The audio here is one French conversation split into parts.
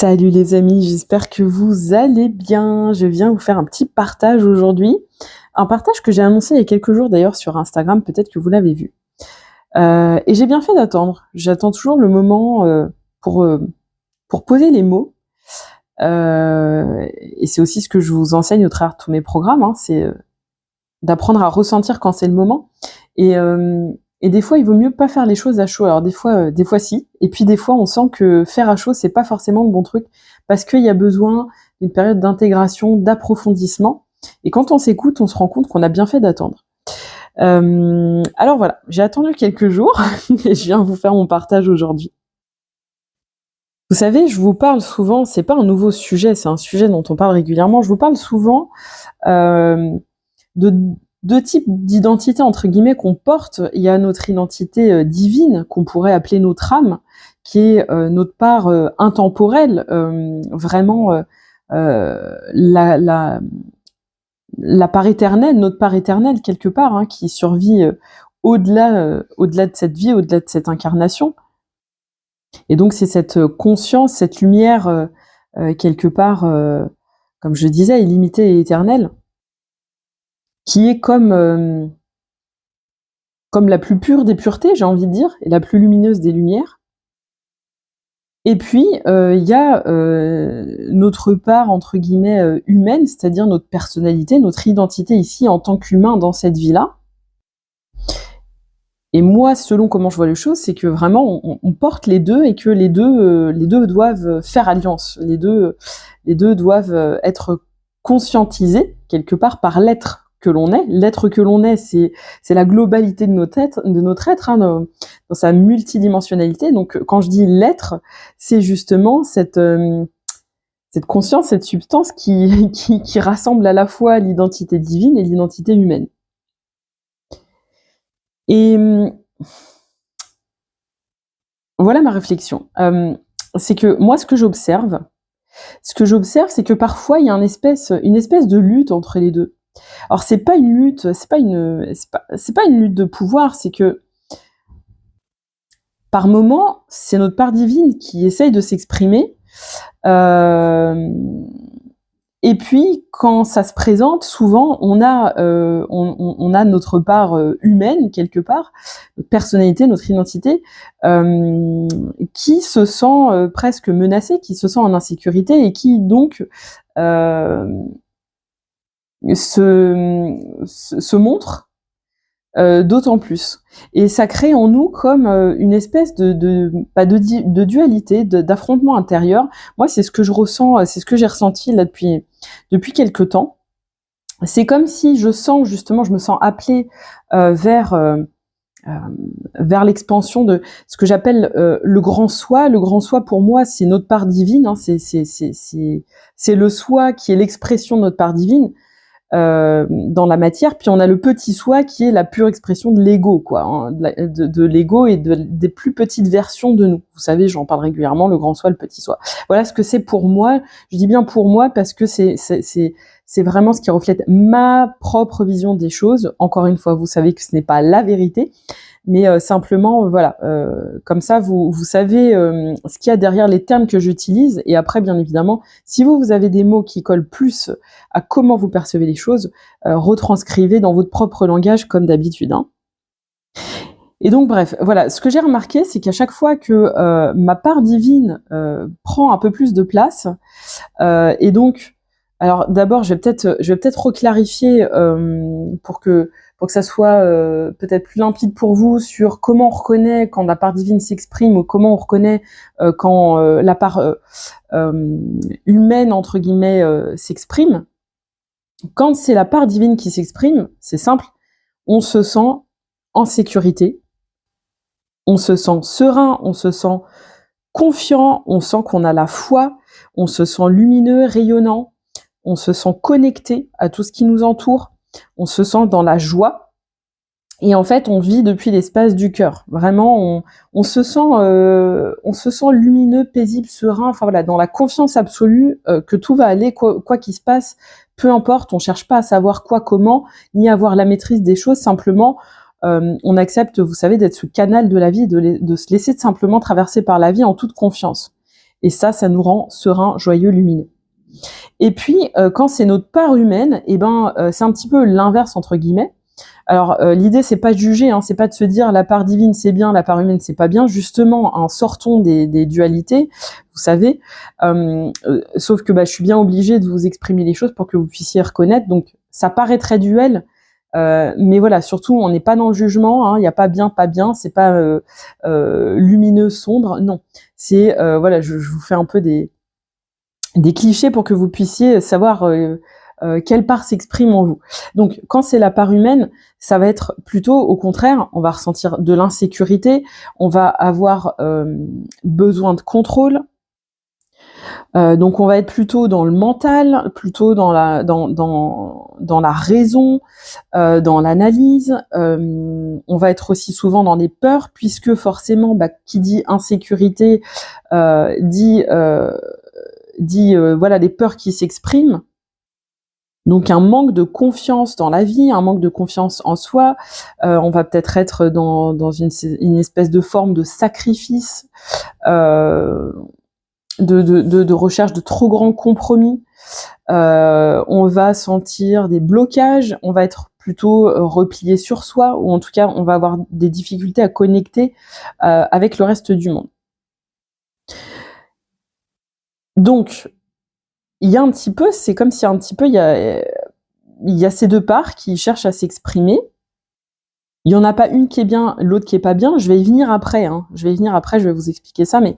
Salut les amis, j'espère que vous allez bien. Je viens vous faire un petit partage aujourd'hui. Un partage que j'ai annoncé il y a quelques jours d'ailleurs sur Instagram, peut-être que vous l'avez vu. Et j'ai bien fait d'attendre. J'attends toujours le moment pour, euh, pour poser les mots. Et c'est aussi ce que je vous enseigne au travers de tous mes programmes, hein, c'est d'apprendre à ressentir quand c'est le moment. Et, euh, et des fois, il vaut mieux pas faire les choses à chaud. Alors des fois si. Et puis des fois, on sent que faire à chaud, c'est pas forcément le bon truc parce qu'il y a besoin d'une période d'intégration, d'approfondissement. Et quand on s'écoute, on se rend compte qu'on a bien fait d'attendre. Alors voilà, j'ai attendu quelques jours et je viens vous faire mon partage aujourd'hui. Vous savez, je vous parle souvent, c'est pas un nouveau sujet, c'est un sujet dont on parle régulièrement. Je vous parle souvent euh, de deux types d'identité entre guillemets qu'on porte. Il y a notre identité divine qu'on pourrait appeler notre âme, qui est notre part intemporelle, vraiment la part éternelle, notre part éternelle quelque part, hein, qui survit au-delà de cette vie, au-delà de cette incarnation. Et donc c'est cette conscience, cette lumière quelque part, comme je disais, illimitée et éternelle, qui est comme la plus pure des puretés, j'ai envie de dire, et la plus lumineuse des lumières. Et puis, il y a notre part, entre guillemets, humaine, c'est-à-dire notre personnalité, notre identité ici en tant qu'humain dans cette vie-là. Et moi, selon comment je vois les choses, c'est que vraiment, on porte les deux et que les deux doivent faire alliance. Les deux doivent être conscientisés, quelque part, par l'être que l'on est. L'être que l'on est, c'est la globalité de notre être, hein, dans sa multidimensionnalité. Donc, quand je dis l'être, c'est justement cette conscience, cette substance qui rassemble à la fois l'identité divine et l'identité humaine. Et voilà ma réflexion. C'est que moi, ce que j'observe, c'est que parfois il y a une espèce de lutte entre les deux. Alors c'est pas une lutte, c'est pas une lutte de pouvoir, c'est que par moment, c'est notre part divine qui essaye de s'exprimer. Et puis, quand ça se présente, souvent, on a notre part humaine, quelque part, notre personnalité, notre identité, qui se sent presque menacée, qui se sent en insécurité et qui, donc, se montre d'autant plus. Et ça crée en nous comme une espèce de dualité, d'affrontement intérieur. Moi, c'est ce que je ressens, c'est ce que j'ai ressenti là depuis quelque temps. C'est comme si je me sens appelée vers l'expansion de ce que j'appelle le grand soi. Le grand soi, pour moi, c'est notre part divine, hein, c'est le soi qui est l'expression de notre part divine. Dans la matière, puis on a le petit soi qui est la pure expression de l'ego, quoi, hein, de l'ego et des plus petites versions de nous. Vous savez, j'en parle régulièrement, le grand soi, le petit soi. Voilà ce que c'est pour moi. Je dis bien pour moi parce que c'est vraiment ce qui reflète ma propre vision des choses. Encore une fois, vous savez que ce n'est pas la vérité, mais simplement, voilà, comme ça, vous savez ce qu'il y a derrière les termes que j'utilise. Et après, bien évidemment, si vous avez des mots qui collent plus à comment vous percevez les choses, retranscrivez dans votre propre langage comme d'habitude, hein. Et donc, bref, voilà, ce que j'ai remarqué, c'est qu'à chaque fois que ma part divine prend un peu plus de place, et donc, alors d'abord, je vais peut-être reclarifier pour que ça soit peut-être plus limpide pour vous sur comment on reconnaît quand la part divine s'exprime ou comment on reconnaît quand la part humaine, entre guillemets, s'exprime. Quand c'est la part divine qui s'exprime, c'est simple, on se sent en sécurité, on se sent serein, on se sent confiant, on sent qu'on a la foi, on se sent lumineux, rayonnant, on se sent connecté à tout ce qui nous entoure, on se sent dans la joie, et en fait, on vit depuis l'espace du cœur. Vraiment, on se sent lumineux, paisible, serein, enfin voilà, dans la confiance absolue que tout va aller, quoi qu'il se passe, peu importe, on cherche pas à savoir quoi, comment, ni à avoir la maîtrise des choses, simplement, on accepte, vous savez, d'être ce canal de la vie, de se laisser simplement traverser par la vie en toute confiance. Et ça nous rend serein, joyeux, lumineux. Et puis, quand c'est notre part humaine, c'est un petit peu l'inverse, entre guillemets. Alors, l'idée, c'est pas de juger, hein, c'est pas de se dire la part divine c'est bien, la part humaine c'est pas bien. Justement, hein, sortons des dualités, vous savez. Sauf que je suis bien obligée de vous exprimer les choses pour que vous puissiez reconnaître. Donc, ça paraît très duel, mais voilà, surtout, on n'est pas dans le jugement. Hein, il n'y a pas bien, pas bien. C'est pas lumineux, sombre. Non, c'est voilà, je vous fais un peu des clichés pour que vous puissiez savoir quelle part s'exprime en vous. Donc, quand c'est la part humaine, ça va être plutôt au contraire, on va ressentir de l'insécurité, on va avoir besoin de contrôle. Donc, on va être plutôt dans le mental, plutôt dans la raison, dans l'analyse. On va être aussi souvent dans les peurs, puisque forcément, qui dit insécurité dit voilà, des peurs qui s'expriment. Donc un manque de confiance dans la vie, un manque de confiance en soi. On va peut-être être dans une espèce de forme de sacrifice, de recherche de trop grands compromis. On va sentir des blocages, on va être plutôt replié sur soi, ou en tout cas on va avoir des difficultés à connecter avec le reste du monde. Donc, il y a un petit peu, c'est comme si un petit peu, il y a ces deux parts qui cherchent à s'exprimer. Il y en a pas une qui est bien, l'autre qui est pas bien. Je vais y venir après, hein. Je vais vous expliquer ça, mais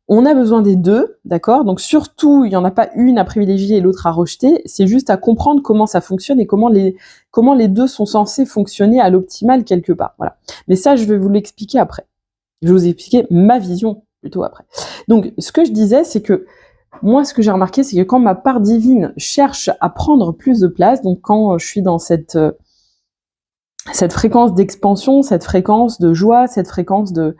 on a besoin des deux, d'accord? Donc surtout, il y en a pas une à privilégier et l'autre à rejeter. C'est juste à comprendre comment ça fonctionne et comment les deux sont censés fonctionner à l'optimal quelque part. Voilà. Mais ça, je vais vous l'expliquer après. Je vais vous expliquer ma vision plutôt après. Donc, ce que je disais, c'est que moi, ce que j'ai remarqué, c'est que quand ma part divine cherche à prendre plus de place, donc quand je suis dans cette fréquence d'expansion, cette fréquence de joie, cette fréquence du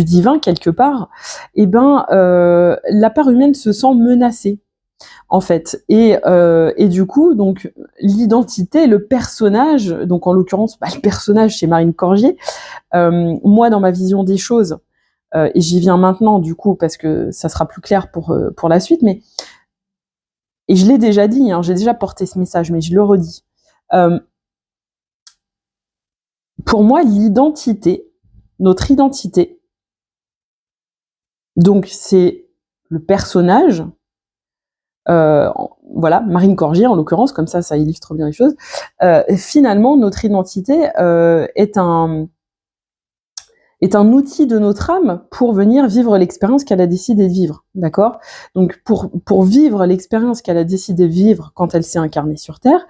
divin quelque part, la part humaine se sent menacée, en fait. Et du coup, donc l'identité, le personnage, donc en l'occurrence, le personnage chez Marine Corgier, moi, dans ma vision des choses, et j'y viens maintenant, du coup, parce que ça sera plus clair pour la suite, mais et je l'ai déjà dit, hein, j'ai déjà porté ce message, mais je le redis. Pour moi, l'identité, notre identité, donc c'est le personnage, voilà, Marine Corgier en l'occurrence, comme ça illustre bien les choses. Finalement, notre identité est un outil de notre âme pour venir vivre l'expérience qu'elle a décidé de vivre, d'accord? Donc pour vivre l'expérience qu'elle a décidé de vivre quand elle s'est incarnée sur Terre,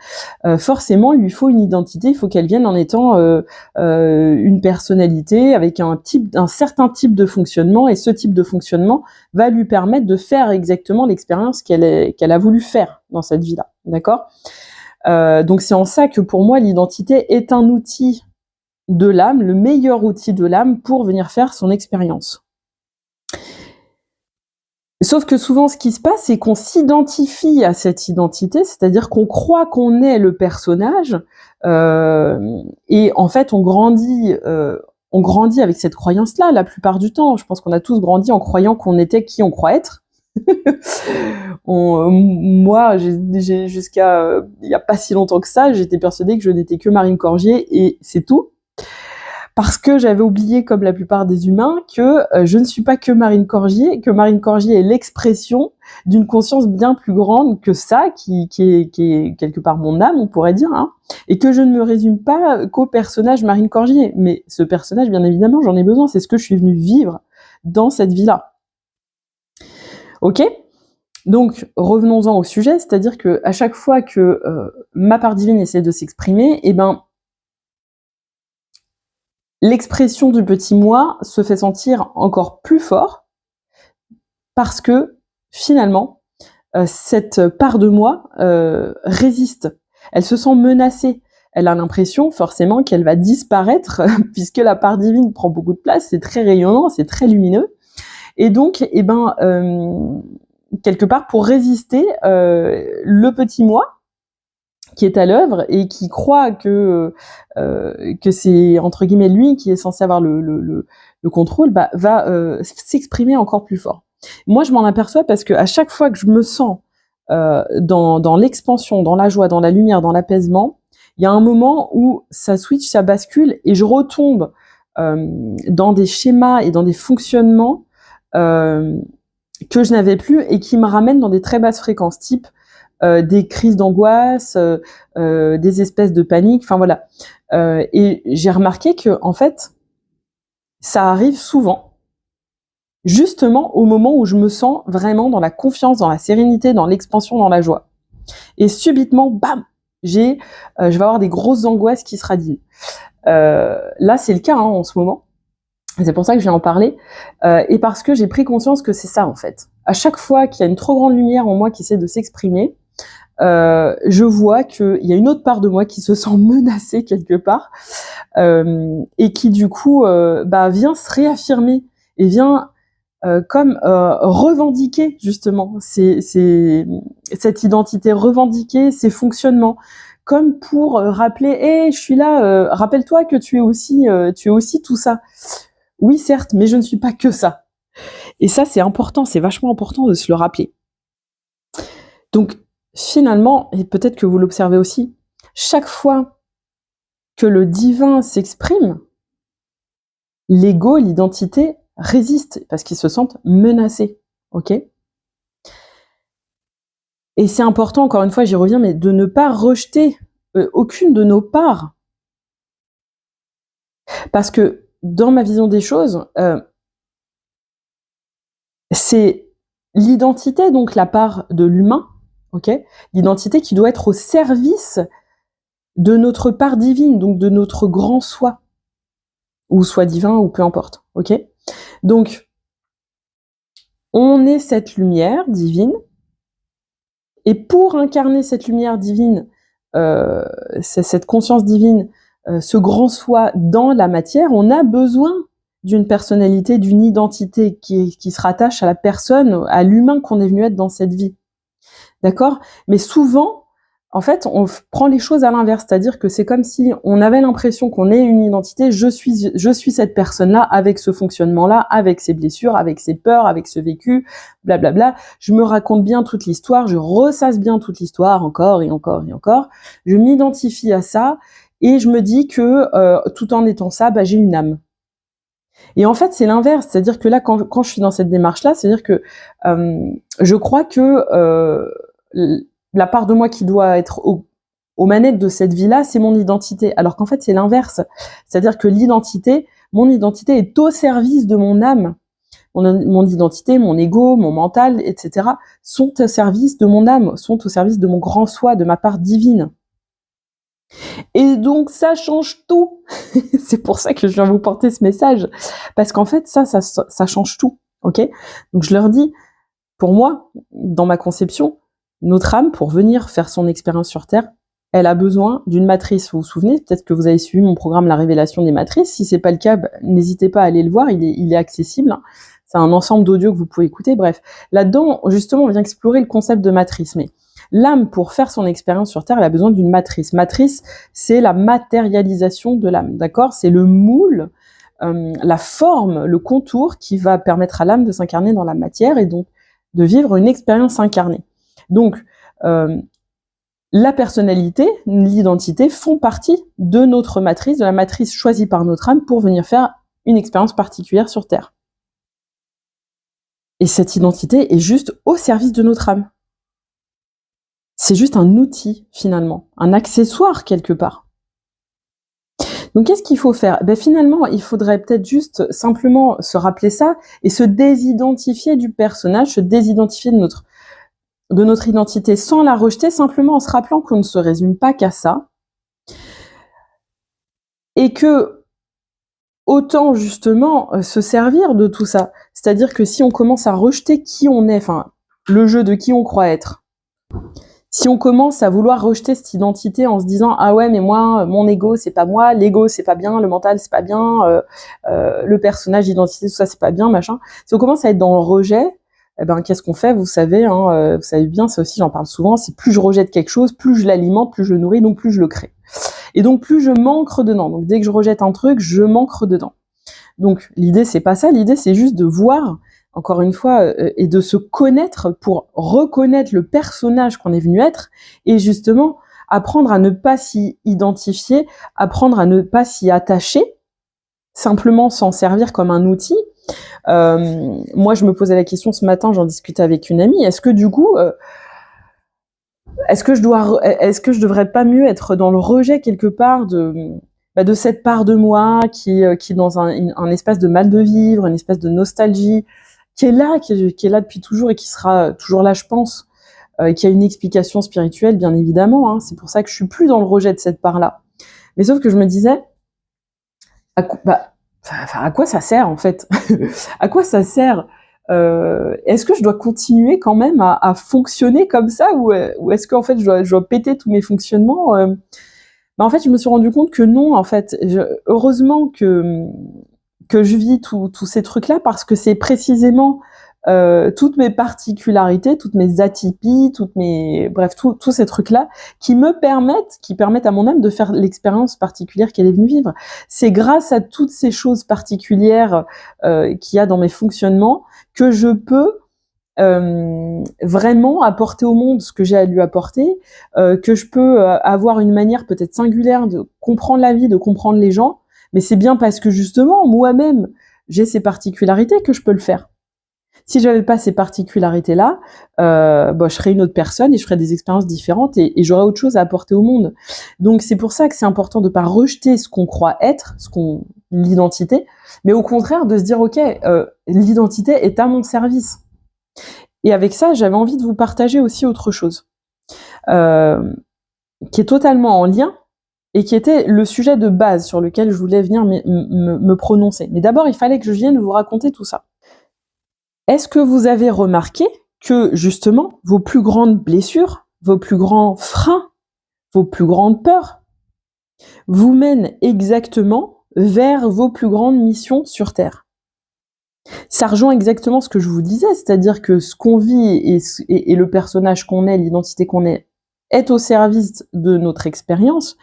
forcément il lui faut une identité, il faut qu'elle vienne en étant une personnalité avec un certain type de fonctionnement, et ce type de fonctionnement va lui permettre de faire exactement l'expérience qu'elle a voulu faire dans cette vie-là, d'accord? Donc c'est en ça que pour moi l'identité est un outil de l'âme, le meilleur outil de l'âme pour venir faire son expérience. Sauf que souvent, ce qui se passe, c'est qu'on s'identifie à cette identité, c'est-à-dire qu'on croit qu'on est le personnage, et en fait, on grandit avec cette croyance-là la plupart du temps. Je pense qu'on a tous grandi en croyant qu'on était qui on croit être. Moi, j'ai jusqu'à il y a pas si longtemps que ça, j'étais persuadée que je n'étais que Marine Corgier et c'est tout. Parce que j'avais oublié, comme la plupart des humains, que je ne suis pas que Marine Corgier, que Marine Corgier est l'expression d'une conscience bien plus grande que ça, qui est quelque part mon âme, on pourrait dire, hein, et que je ne me résume pas qu'au personnage Marine Corgier. Mais ce personnage, bien évidemment, j'en ai besoin, c'est ce que je suis venue vivre dans cette vie-là. Ok ? Donc, revenons-en au sujet, c'est-à-dire que à chaque fois que ma part divine essaie de s'exprimer, l'expression du petit moi se fait sentir encore plus fort parce que finalement, cette part de moi résiste. Elle se sent menacée. Elle a l'impression forcément qu'elle va disparaître puisque la part divine prend beaucoup de place, c'est très rayonnant, c'est très lumineux. Et donc, quelque part, pour résister, le petit moi, qui est à l'œuvre et qui croit que c'est entre guillemets lui qui est censé avoir le contrôle, va s'exprimer encore plus fort. Moi, je m'en aperçois parce que à chaque fois que je me sens dans l'expansion, dans la joie, dans la lumière, dans l'apaisement, il y a un moment où ça switch, ça bascule et je retombe dans des schémas et dans des fonctionnements que je n'avais plus et qui me ramènent dans des très basses fréquences, type des crises d'angoisse, des espèces de panique, enfin voilà. Et j'ai remarqué que en fait, ça arrive souvent, justement au moment où je me sens vraiment dans la confiance, dans la sérénité, dans l'expansion, dans la joie. Et subitement, bam, je vais avoir des grosses angoisses qui se radinent. Là, c'est le cas en ce moment. C'est pour ça que je viens en parler, et parce que j'ai pris conscience que c'est ça en fait. À chaque fois qu'il y a une trop grande lumière en moi qui essaie de s'exprimer, je vois qu'il y a une autre part de moi qui se sent menacée quelque part, et qui du coup vient se réaffirmer et vient comme revendiquer justement cette identité, revendiquer ces fonctionnements, comme pour rappeler, hey, je suis là, rappelle-toi que tu es aussi tout ça. Oui, certes, mais je ne suis pas que ça. Et ça, c'est important, c'est vachement important de se le rappeler. Donc, finalement, et peut-être que vous l'observez aussi, chaque fois que le divin s'exprime, l'ego, l'identité résiste parce qu'ils se sentent menacés. Ok ? Et c'est important, encore une fois, j'y reviens, mais de ne pas rejeter aucune de nos parts. Parce que dans ma vision des choses, c'est l'identité, donc la part de l'humain, ok, l'identité qui doit être au service de notre part divine, donc de notre grand soi, ou soi divin, ou peu importe, ok. Donc, on est cette lumière divine, et pour incarner cette lumière divine, cette conscience divine, ce grand soi dans la matière, on a besoin d'une personnalité, d'une identité qui se rattache à la personne, à l'humain qu'on est venu être dans cette vie. D'accord ? Mais souvent, en fait, on prend les choses à l'inverse, c'est-à-dire que c'est comme si on avait l'impression qu'on est une identité, je suis cette personne-là avec ce fonctionnement-là, avec ses blessures, avec ses peurs, avec ce vécu, blablabla. Je me raconte bien toute l'histoire, je ressasse bien toute l'histoire encore et encore et encore. Je m'identifie à ça et je me dis que tout en étant ça, j'ai une âme. Et en fait, c'est l'inverse, c'est-à-dire que là, quand je suis dans cette démarche-là, c'est-à-dire que je crois que la part de moi qui doit être aux manettes de cette vie-là, c'est mon identité. Alors qu'en fait, c'est l'inverse. C'est-à-dire que mon identité est au service de mon âme. Mon identité, mon ego, mon mental, etc. sont au service de mon âme, sont au service de mon grand soi, de ma part divine. Et donc, ça change tout. C'est pour ça que je viens vous porter ce message. Parce qu'en fait, ça change tout. Ok ? Donc, je leur dis, pour moi, dans ma conception, notre âme, pour venir faire son expérience sur Terre, elle a besoin d'une matrice. Vous vous souvenez, peut-être que vous avez suivi mon programme La Révélation des Matrices. Si c'est pas le cas, n'hésitez pas à aller le voir, il est accessible. C'est un ensemble d'audio que vous pouvez écouter. Bref, là-dedans, justement, on vient explorer le concept de matrice. Mais l'âme, pour faire son expérience sur Terre, elle a besoin d'une matrice. Matrice, c'est la matérialisation de l'âme, d'accord ? C'est le moule, la forme, le contour qui va permettre à l'âme de s'incarner dans la matière et donc de vivre une expérience incarnée. Donc, la personnalité, l'identité font partie de notre matrice, de la matrice choisie par notre âme pour venir faire une expérience particulière sur Terre. Et cette identité est juste au service de notre âme. C'est juste un outil, finalement, un accessoire quelque part. Donc, qu'est-ce qu'il faut faire ? Finalement, il faudrait peut-être juste simplement se rappeler ça et se désidentifier du personnage, se désidentifier de notre identité sans la rejeter, simplement en se rappelant qu'on ne se résume pas qu'à ça. Et que, autant justement se servir de tout ça. C'est-à-dire que si on commence à rejeter qui on est, enfin, le jeu de qui on croit être, si on commence à vouloir rejeter cette identité en se disant « Ah ouais, mais moi, mon ego, c'est pas moi, l'ego, c'est pas bien, le mental, c'est pas bien, le personnage, l'identité, tout ça, c'est pas bien, machin », si on commence à être dans le rejet, eh ben, qu'est-ce qu'on fait? Vous savez, hein, vous savez bien, ça aussi, j'en parle souvent, c'est plus je rejette quelque chose, plus je l'alimente, plus je le nourris, donc plus je le crée. Et donc, plus je m'ancre dedans. Donc, dès que je rejette un truc, je m'ancre dedans. Donc, l'idée, c'est pas ça. L'idée, c'est juste de voir, encore une fois, et de se connaître pour reconnaître le personnage qu'on est venu être et justement apprendre à ne pas s'y identifier, apprendre à ne pas s'y attacher, simplement s'en servir comme un outil. Moi, je me posais la question ce matin, j'en discutais avec une amie. Est-ce que du coup, est-ce que je devrais pas mieux être dans le rejet quelque part de cette part de moi qui est dans un espace de mal de vivre, une espèce de nostalgie, qui est là depuis toujours et qui sera toujours là, je pense, qui a une explication spirituelle, bien évidemment. Hein. C'est pour ça que je suis plus dans le rejet de cette part-là. Mais sauf que je me disais, à quoi ça sert en fait? À quoi ça sert? Est-ce que je dois continuer quand même à fonctionner comme ça ou est-ce qu'en fait je dois péter tous mes fonctionnements? En fait, je me suis rendu compte que non. En fait, heureusement que je vis tous ces trucs-là parce que c'est précisément toutes mes particularités, toutes mes atypies, tous ces trucs-là qui permettent à mon âme de faire l'expérience particulière qu'elle est venue vivre. C'est grâce à toutes ces choses particulières qu'il y a dans mes fonctionnements que je peux vraiment apporter au monde ce que j'ai à lui apporter, que je peux avoir une manière peut-être singulière de comprendre la vie, de comprendre les gens, mais c'est bien parce que justement, moi-même, j'ai ces particularités que je peux le faire. Si j'avais pas ces particularités-là, je serais une autre personne et je ferais des expériences différentes et j'aurais autre chose à apporter au monde. Donc c'est pour ça que c'est important de pas rejeter ce qu'on croit être, l'identité, mais au contraire de se dire ok, l'identité est à mon service. Et avec ça, j'avais envie de vous partager aussi autre chose, qui est totalement en lien et qui était le sujet de base sur lequel je voulais venir me prononcer. Mais d'abord, il fallait que je vienne vous raconter tout ça. Est-ce que vous avez remarqué que, justement, vos plus grandes blessures, vos plus grands freins, vos plus grandes peurs, vous mènent exactement vers vos plus grandes missions sur Terre? Ça rejoint exactement ce que je vous disais, c'est-à-dire que ce qu'on vit et le personnage qu'on est, l'identité qu'on est au service de notre expérience.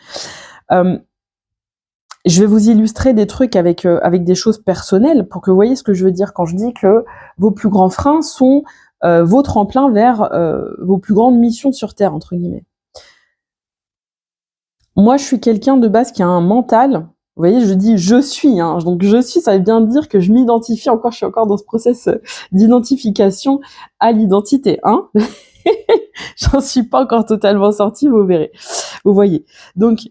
Je vais vous illustrer des trucs avec des choses personnelles pour que vous voyez ce que je veux dire quand je dis que vos plus grands freins sont vos tremplins vers vos plus grandes missions sur Terre, entre guillemets. Moi, je suis quelqu'un de base qui a un mental. Vous voyez, je dis je suis, hein, donc je suis, ça veut bien dire que je m'identifie encore, je suis encore dans ce process d'identification à l'identité, hein. J'en suis pas encore totalement sortie, vous verrez. Vous voyez. Donc,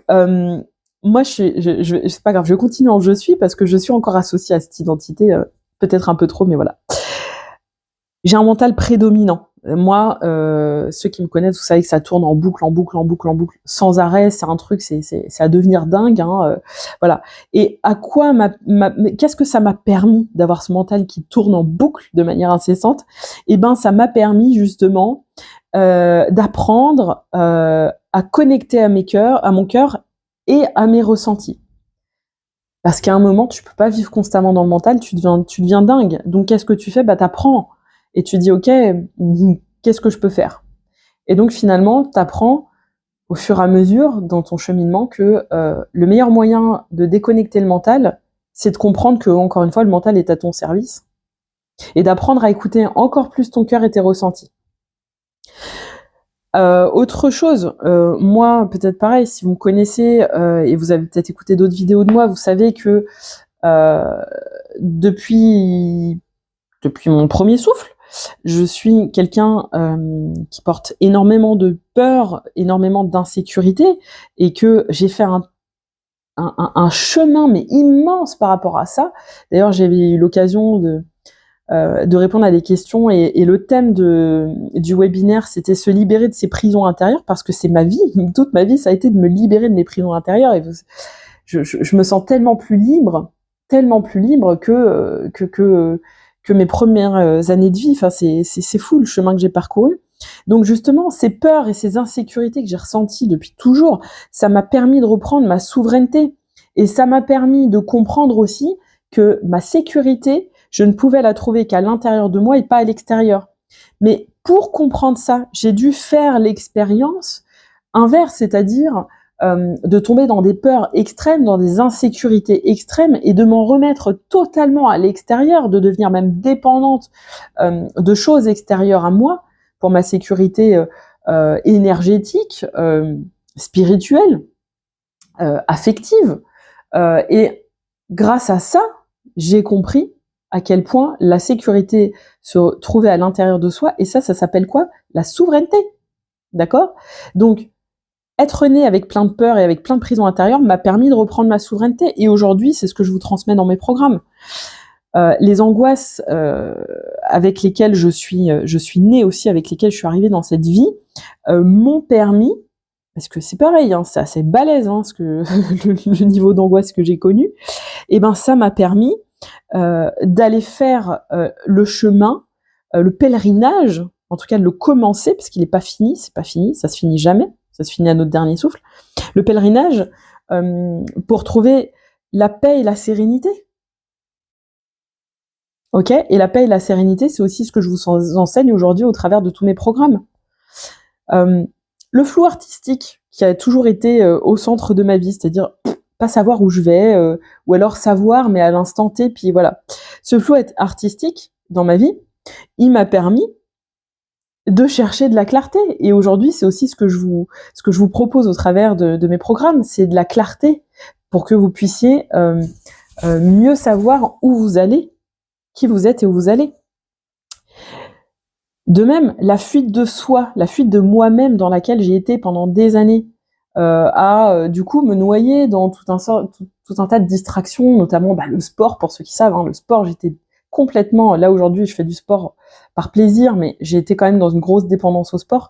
moi, c'est pas grave, je continue en je suis parce que je suis encore associée à cette identité, peut-être un peu trop, mais voilà. J'ai un mental prédominant. Moi, ceux qui me connaissent, vous savez que ça tourne en boucle, en boucle, en boucle, en boucle, sans arrêt. C'est un truc, c'est à devenir dingue, hein, voilà. Et qu'est-ce que ça m'a permis d'avoir ce mental qui tourne en boucle de manière incessante? Eh ben, ça m'a permis justement d'apprendre à connecter à mon cœur et à mes ressentis. Parce qu'à un moment, tu peux pas vivre constamment dans le mental, tu deviens dingue. Donc, qu'est-ce que tu fais? T'apprends. Et tu dis, ok, qu'est-ce que je peux faire? Et donc, finalement, t'apprends au fur et à mesure dans ton cheminement que le meilleur moyen de déconnecter le mental, c'est de comprendre que, encore une fois, le mental est à ton service. Et d'apprendre à écouter encore plus ton cœur et tes ressentis. Autre chose, moi, peut-être pareil, si vous me connaissez et vous avez peut-être écouté d'autres vidéos de moi, vous savez que depuis mon premier souffle, je suis quelqu'un qui porte énormément de peur, énormément d'insécurité, et que j'ai fait un chemin mais immense par rapport à ça. D'ailleurs, j'avais eu l'occasion de répondre à des questions et le thème du webinaire, c'était se libérer de ses prisons intérieures, parce que c'est ma vie, toute ma vie, ça a été de me libérer de mes prisons intérieures, et je me sens tellement plus libre que mes premières années de vie. Enfin, c'est fou le chemin que j'ai parcouru. Donc justement, ces peurs et ces insécurités que j'ai ressenties depuis toujours, ça m'a permis de reprendre ma souveraineté, et ça m'a permis de comprendre aussi que ma sécurité je ne pouvais la trouver qu'à l'intérieur de moi et pas à l'extérieur. Mais pour comprendre ça, j'ai dû faire l'expérience inverse, c'est-à-dire de tomber dans des peurs extrêmes, dans des insécurités extrêmes et de m'en remettre totalement à l'extérieur, de devenir même dépendante de choses extérieures à moi pour ma sécurité énergétique, spirituelle, affective. Et grâce à ça, j'ai compris à quel point la sécurité se trouvait à l'intérieur de soi. Et ça s'appelle quoi? La souveraineté. D'accord? Donc, être né avec plein de peurs et avec plein de prisons intérieures m'a permis de reprendre ma souveraineté. Et aujourd'hui, c'est ce que je vous transmets dans mes programmes. Les angoisses avec lesquelles je suis née aussi, avec lesquelles je suis arrivée dans cette vie, m'ont permis, parce que c'est pareil, hein, c'est assez balèze, hein, le niveau d'angoisse que j'ai connu, et ben ça m'a permis d'aller faire le chemin, le pèlerinage, en tout cas de le commencer, parce qu'il n'est pas fini, c'est pas fini, ça se finit jamais, ça se finit à notre dernier souffle, le pèlerinage pour trouver la paix et la sérénité. Ok? Et la paix et la sérénité, c'est aussi ce que je vous enseigne aujourd'hui au travers de tous mes programmes. Le flou artistique qui a toujours été au centre de ma vie, c'est-à-dire pas savoir où je vais, ou alors savoir mais à l'instant T, puis voilà. Ce flou artistique dans ma vie, il m'a permis de chercher de la clarté. Et aujourd'hui, c'est aussi ce que je vous propose au travers de mes programmes, c'est de la clarté pour que vous puissiez mieux savoir où vous allez, qui vous êtes et où vous allez. De même, la fuite de soi, la fuite de moi-même dans laquelle j'ai été pendant des années, du coup me noyer dans tout un tas de distractions, notamment le sport, pour ceux qui savent, hein, le sport, j'étais complètement, là aujourd'hui je fais du sport par plaisir, mais j'ai été quand même dans une grosse dépendance au sport,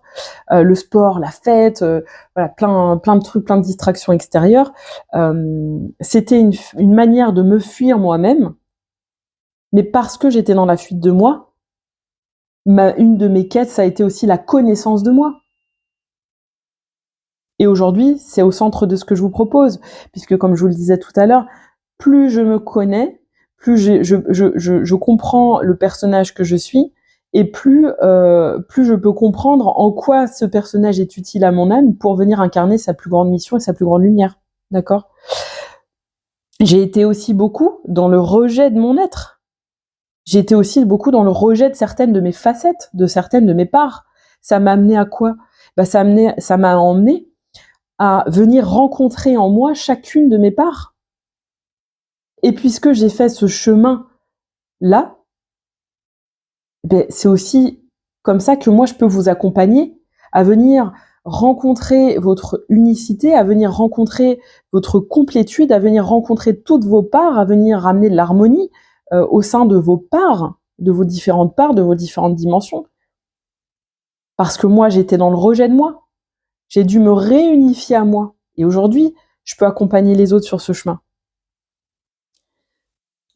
le sport, la fête, voilà, plein de trucs, plein de distractions extérieures, c'était une manière de me fuir moi-même, mais parce que j'étais dans la fuite de moi, une de mes quêtes, ça a été aussi la connaissance de moi. Et aujourd'hui, c'est au centre de ce que je vous propose, puisque comme je vous le disais tout à l'heure, plus je me connais, plus je comprends le personnage que je suis, et plus je peux comprendre en quoi ce personnage est utile à mon âme pour venir incarner sa plus grande mission et sa plus grande lumière. D'accord ? J'ai été aussi beaucoup dans le rejet de mon être. J'ai été aussi beaucoup dans le rejet de certaines de mes facettes, de certaines de mes parts. Ça m'a amené à quoi ? Ça m'a emmené à venir rencontrer en moi chacune de mes parts. Et puisque j'ai fait ce chemin-là, c'est aussi comme ça que moi je peux vous accompagner à venir rencontrer votre unicité, à venir rencontrer votre complétude, à venir rencontrer toutes vos parts, à venir ramener de l'harmonie au sein de vos parts, de vos différentes parts, de vos différentes dimensions. Parce que moi, j'étais dans le rejet de moi. J'ai dû me réunifier à moi. Et aujourd'hui, je peux accompagner les autres sur ce chemin.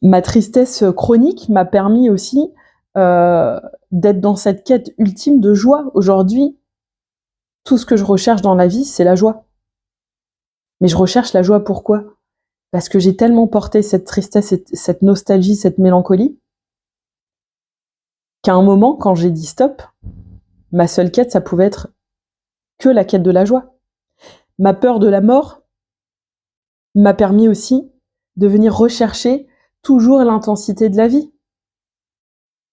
Ma tristesse chronique m'a permis aussi d'être dans cette quête ultime de joie. Aujourd'hui, tout ce que je recherche dans la vie, c'est la joie. Mais je recherche la joie pourquoi ? Parce que j'ai tellement porté cette tristesse, cette nostalgie, cette mélancolie, qu'à un moment, quand j'ai dit stop, ma seule quête, ça pouvait être que la quête de la joie. Ma peur de la mort m'a permis aussi de venir rechercher toujours l'intensité de la vie.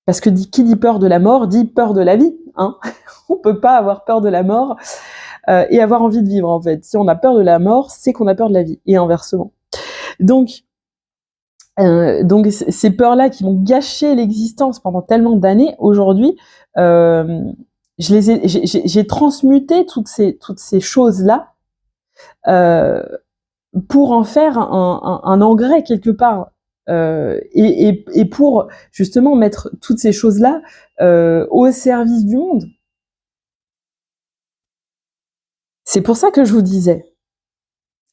Parce que qui dit peur de la mort, dit peur de la vie. Hein. On peut pas avoir peur de la mort et avoir envie de vivre, en fait. Si on a peur de la mort, c'est qu'on a peur de la vie, et inversement. Donc ces peurs-là qui m'ont gâché l'existence pendant tellement d'années, aujourd'hui, j'ai transmuté toutes ces choses-là pour en faire un engrais quelque part, et pour justement mettre toutes ces choses-là au service du monde. C'est pour ça que je vous disais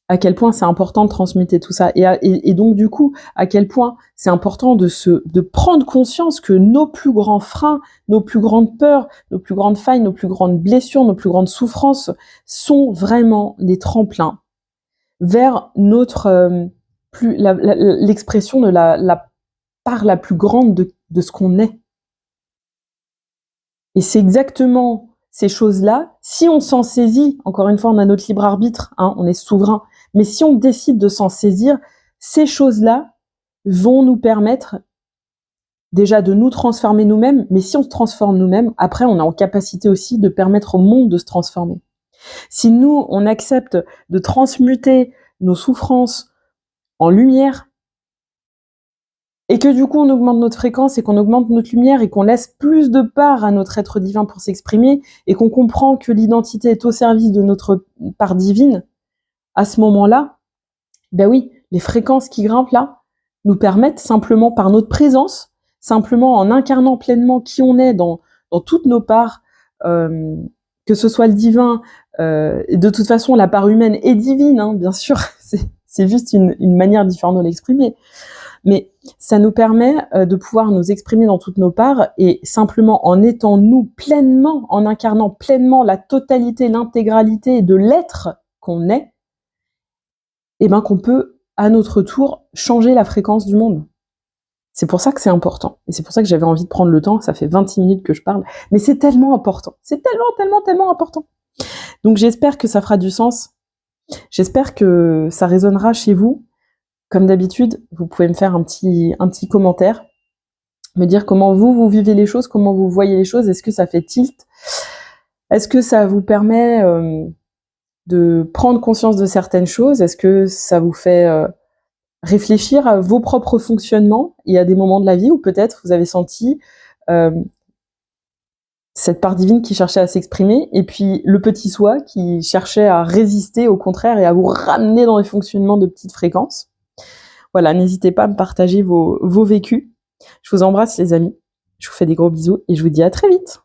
à quel point c'est important de transmuter tout ça, et donc du coup à quel point c'est important de prendre conscience que nos plus grands freins, nos plus grandes peurs, nos plus grandes failles, nos plus grandes blessures, nos plus grandes souffrances sont vraiment des tremplins vers notre l'expression de la part la plus grande de ce qu'on est. Et c'est exactement ces choses-là, si on s'en saisit, encore une fois, on a notre libre arbitre, hein, on est souverain, mais si on décide de s'en saisir, ces choses-là vont nous permettre déjà de nous transformer nous-mêmes, mais si on se transforme nous-mêmes, après, on est en capacité aussi de permettre au monde de se transformer. Si nous, on accepte de transmuter nos souffrances en lumière, et que du coup, on augmente notre fréquence et qu'on augmente notre lumière et qu'on laisse plus de part à notre être divin pour s'exprimer et qu'on comprend que l'identité est au service de notre part divine, à ce moment-là, ben oui, les fréquences qui grimpent là nous permettent simplement par notre présence, simplement en incarnant pleinement qui on est dans toutes nos parts, que ce soit le divin, et de toute façon la part humaine est divine, hein, bien sûr, c'est juste une manière différente de l'exprimer. Mais ça nous permet de pouvoir nous exprimer dans toutes nos parts et simplement en étant nous pleinement, en incarnant pleinement la totalité, l'intégralité de l'être qu'on est, et ben qu'on peut à notre tour changer la fréquence du monde. C'est pour ça que c'est important. Et c'est pour ça que j'avais envie de prendre le temps, ça fait 26 minutes que je parle, mais c'est tellement important. C'est tellement important. Donc j'espère que ça fera du sens. J'espère que ça résonnera chez vous. Comme d'habitude, vous pouvez me faire un petit commentaire, me dire comment vous vivez les choses, comment vous voyez les choses, est-ce que ça fait tilt, est-ce que ça vous permet de prendre conscience de certaines choses, est-ce que ça vous fait réfléchir à vos propres fonctionnements et à des moments de la vie où peut-être vous avez senti cette part divine qui cherchait à s'exprimer et puis le petit soi qui cherchait à résister au contraire et à vous ramener dans les fonctionnements de petites fréquences. Voilà, n'hésitez pas à me partager vos vécus. Je vous embrasse les amis, je vous fais des gros bisous et je vous dis à très vite.